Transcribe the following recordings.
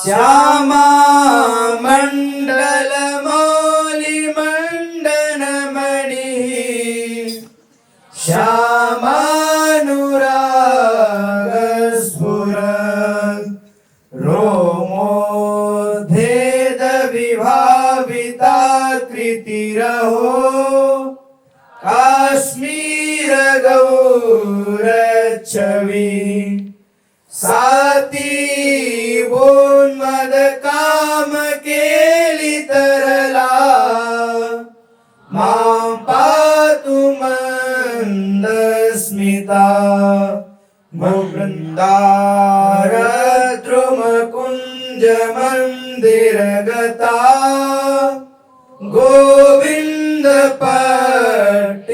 श्यामा मंडल मौलि मंडन मणि श्यामानुराग स्फुरत् रोमोद्धेद विभाविताकृतिरहो काश्मीर गौरच्छवि साती बोन्मद काम केलितरला मां पातु मंदस्मिता वृन्दारद्रुम कुंज मंदिरगता गोविंद पट्टेश्वरी।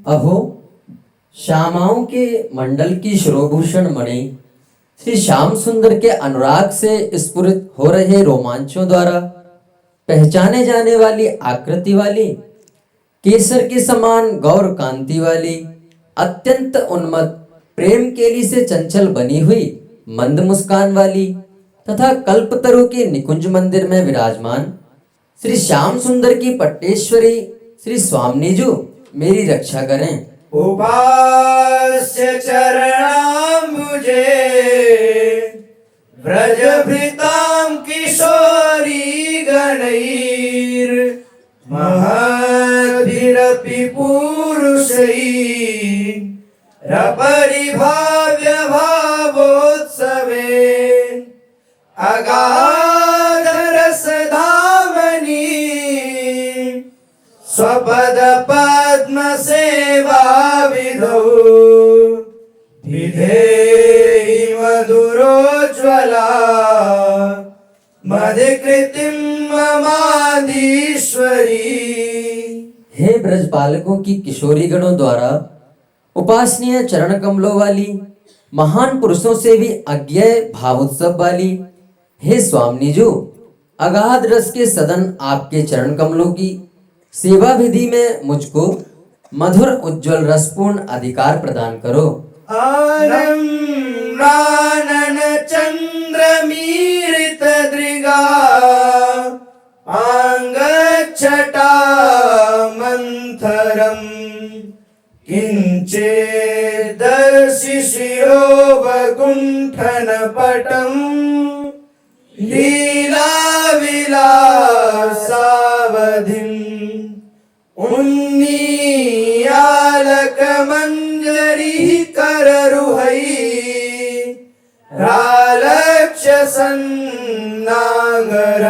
अहो श्यामाओं के मंडल की शिरोभूषण मणि श्री श्याम सुंदर के अनुराग से स्फुरित हो रहे रोमांचों द्वारा पहचाने जाने वाली आकृति वाली, केसर के समान गौर कांति वाली, अत्यंत उन्मत्त प्रेम केली से चंचल बनी हुई मंद मुस्कान वाली तथा कल्पतरु के निकुंज मंदिर में विराजमान श्री श्याम सुंदर की पट्टेश्वरी श्री स्वामिनीजू मेरी रक्षा करें। उपास्य चरणाम्बुजे व्रजभृतां किशोरी गणैर् महद्भिरपि पुरुषैः रपरिभाव्य भावोत्सवे अगाध रसधामनि स्वपद पद्म सेवा विधौ विधेहि मधुरोज्ज्वला मधिकृतिं ममाधीश्वरी। हे ब्रजपालकों की किशोरी गणों द्वारा उपासनीय चरण कमलों वाली, महान पुरुषों से भी अज्ञेय भावोत्सव वाली, हे स्वामिनीजू अगाध रस के सदन आपके चरण कमलों की सेवा विधि में मुझको मधुर उज्जवल रसपूर्ण अधिकार प्रदान करो। आनन चंद्र मीरित दृगा आंगच्छटा मंथरम किंचेदर्शि शिरोवगुंठन पटम लीला विलासावधिम उन्नीयालक मंजरी कररुहै रालक्ष सन्नागर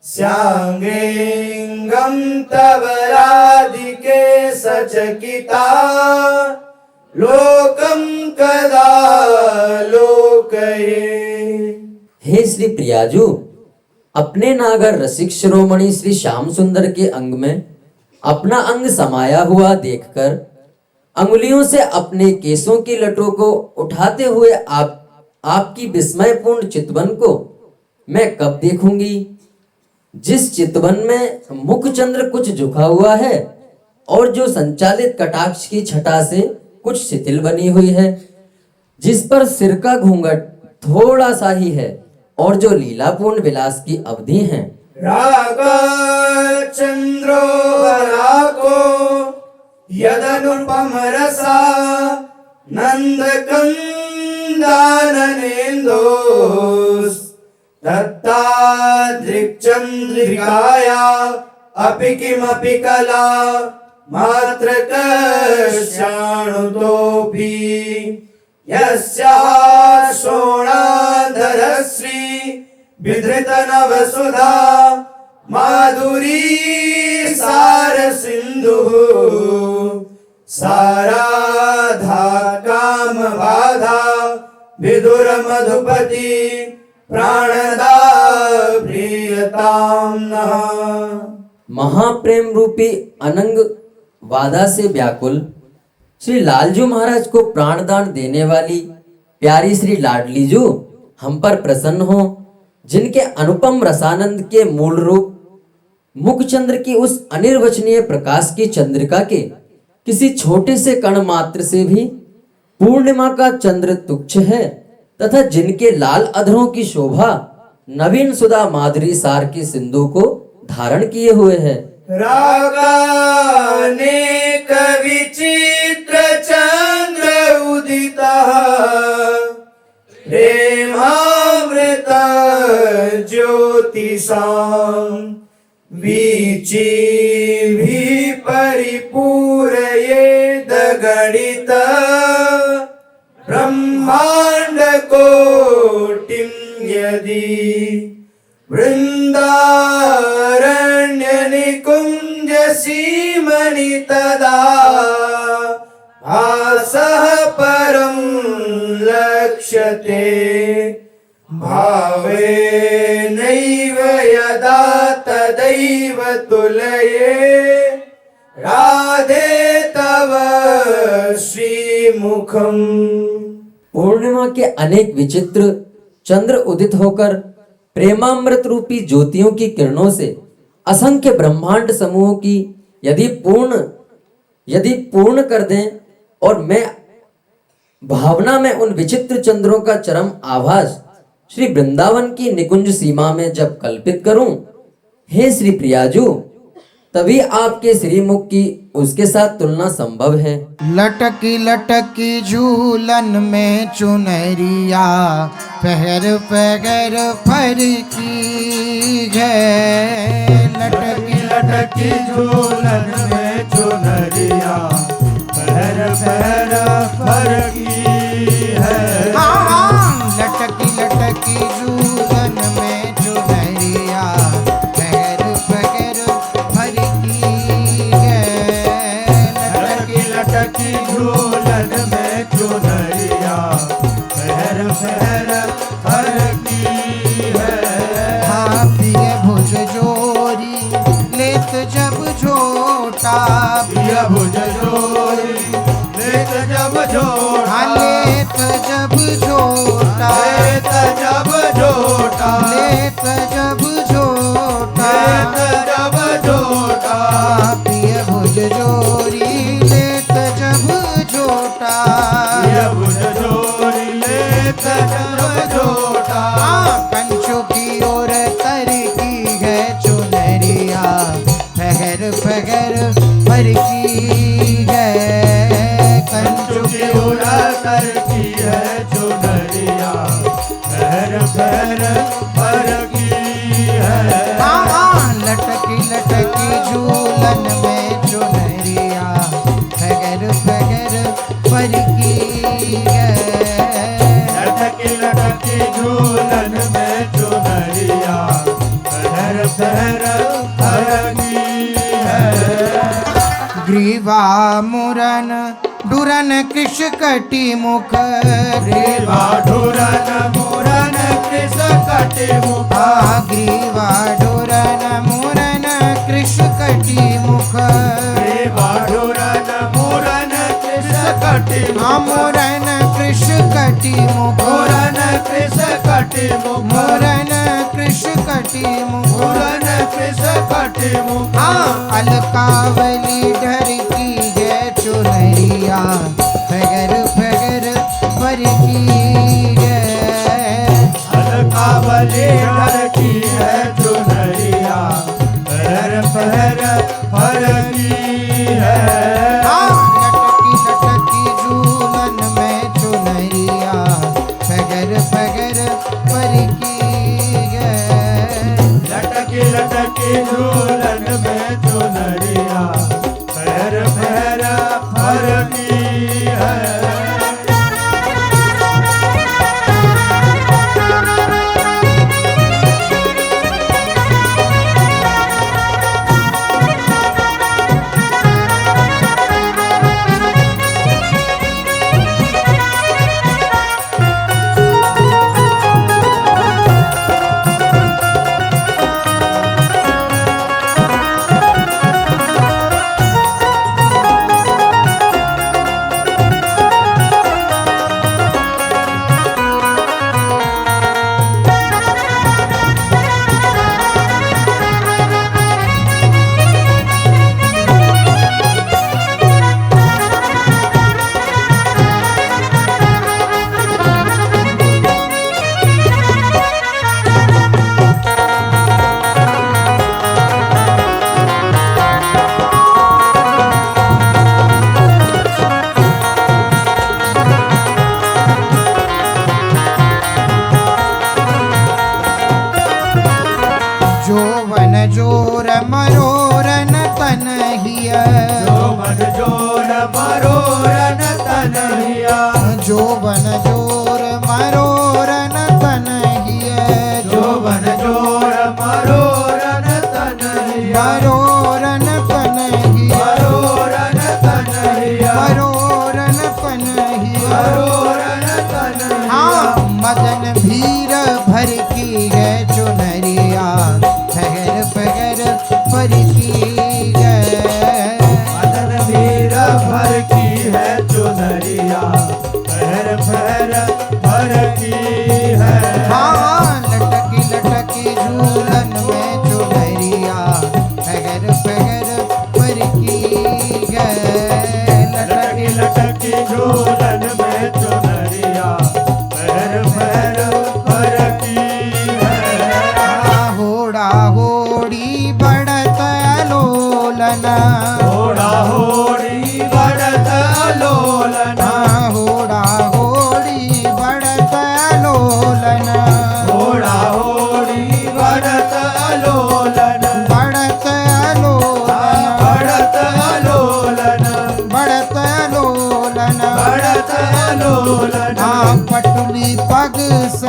स्यांगेंगम तव राधिके सचकिता लोकम कदा लोकये। हे श्री प्रियाजू अपने नागर रसिक शिरोमणि श्री श्याम सुंदर के अंग में अपना अंग समाया हुआ देखकर अंगुलियों से अपने केसों की लटों को उठाते हुए आपकी विस्मयपूर्ण चितवन को मैं कब देखूंगी, जिस चितवन में मुखचंद्र कुछ झुका हुआ है और जो संचालित कटाक्ष की छटा से कुछ शिथिल बनी हुई है, जिस पर सिर का घूंघट थोड़ा सा ही है और जो लीलापूर्ण विलास की अवधि है। रागा चंद्रो राको यदनुपम रसा नंद कंदाननेन्दोस् दत्तादृक्चंद्रिकाया अपि किमपि कला मात्र कश्याणुतोऽपि यस्याः शोणाधरश्री विधृत नवसुधा माधुरी सार सिंधु साराधा काम बाधा विदुर मधुपति प्राणदा प्रियताम नः। महाप्रेम रूपी अनंग वादा से व्याकुल श्री लालजू महाराज को प्राणदान देने वाली प्यारी श्री लाडलीजू हम पर प्रसन्न हो, जिनके अनुपम रसानंद के मूल रूप मुखचंद्र की उस अनिर्वचनीय प्रकाश की चंद्रिका के किसी छोटे से कण मात्र से भी पूर्णिमा का चंद्र तुच्छ है तथा जिनके लाल अधरों की शोभा नवीन सुधा माधुरी सार की सिंधु को धारण किए हुए है। रागानेक विचित्र चंद्र उदिता प्रेमामृत ज्योतिषां वीची भी परिपूरयेद गणित ब्रह्मांड कोटिं यदि वृंदारण्य निकुंज सीमनि तदा भासः परं लक्ष्यते भावेनैव यदा तदैव तुलये राधे तव श्रीमुखम्। पूर्णिमा के अनेक विचित्र चंद्र उदित होकर प्रेमामृत रूपी ज्योतियों की किरणों से असंख्य ब्रह्मांड समूहों की यदि पूर्ण कर दें और मैं भावना में उन विचित्र चंद्रों का चरम आभास श्री वृंदावन की निकुंज सीमा में जब कल्पित करूं, हे श्री प्रियाजू, तभी आपके श्रीमुख की उसके साथ तुलना संभव है। लटकी लटकी झूलन में चुनरिया पहर पगर फरकी है। लटकी लटकी झूलन में चुनरिया पहर पहर फरकी है। लटकी लटकी झूलन में चुनरिया पहर पगर फरकी है। लटकी लटकी झूलन में चुनरिया पहर पहर फरकी है। पिय भुज जोरी लेत जब झोटा, पिय भुज जोरी लेत जब झोटा, लेत जब झोटा, लेत जब झोटा, लेत जब झोटा, लेत जब झोटा। पिय भुज जोरी लेत जब झोटा, पिय भुज जोरी लेत जब झोटा। कंचों की ओर तरकी है चुनरिया पहर पहर फरकी है। कंचों की ओर तरकी है चुनरिया पहर पहर फरकी है। लटकी लटकी झूलन में चुनरिया पहर पहर फरकी है। लटकी लटकी झूलन में चुनरिया पहर पहर फरकी है। ग्रीवा मुरन डुरन कृष कटी मुख, ग्रीवा डुरन मुरन कृष कटी मुख। ग्रीवा डुरन मुरन कृष कटी मुख, ग्रीवा डुरन मुरन कृष कटी मुख। मुरन कृष कटी मुख, मुरन कृष कटी मुख, मुरन कृष कटी मुख, मुरन कृष कटी मुख। अलकावली ढरकी है चुनरिया पहर पहर फरकी है। अलकावली ढरकी है चुनरिया पहर पहर फरकी है। लटकी लटकी झूलन में चुनरिया पहर पहर फरकी है। लटकी लटकी झूलन में चुनरिया पहर पहर फरकी है।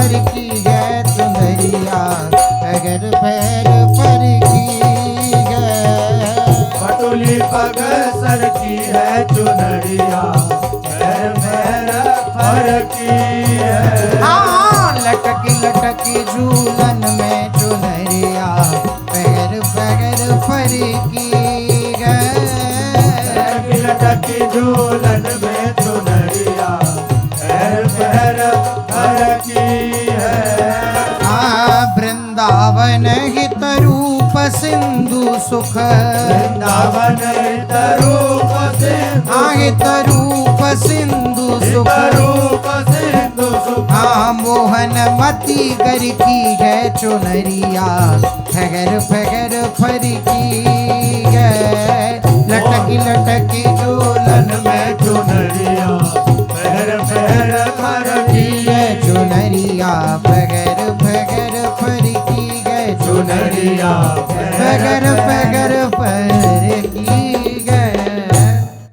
सर की है चुनरिया अगर पैर पर की है पटुली पग सर की है चुनरिया पैर पैर पर की है हाँ लटकी लटकी झूलन में चुनरिया पैर पैर पर की है लटकी झूलन में चुनरिया पैर पैर पर की है वृंदावन हित रूप सिंधु सुख वृंदावन रूप सिंधु हित रूप सिंधु सुख रूप सिंधु सुख मोहन मती कर की है चुनरिया फगर फगर फर की है लटकी लटकी